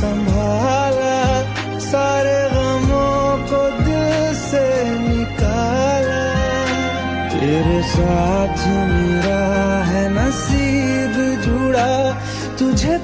संभाला, सारे गमों को दिल से निकाला। तेरे साथ मेरा है नसीब जुड़ा, तुझे